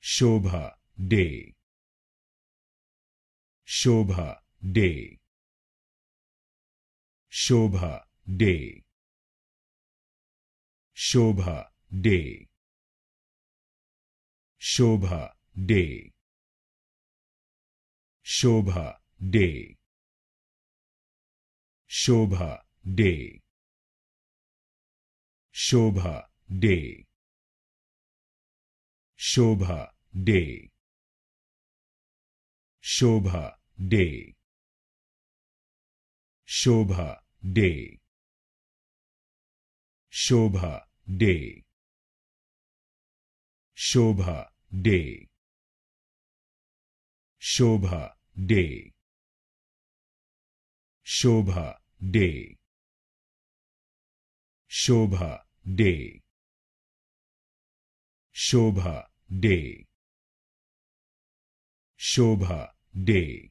Shobha day. Shobha day. Shobha day. Shobha day. Shobha day. Shobha day. Shobha day. Shobha day. Shobha day. Shobha day. Shobha day. Shobha day. Shobha day. Shobha day. Shobha day. Shobha day. Shobha day. Shobha day.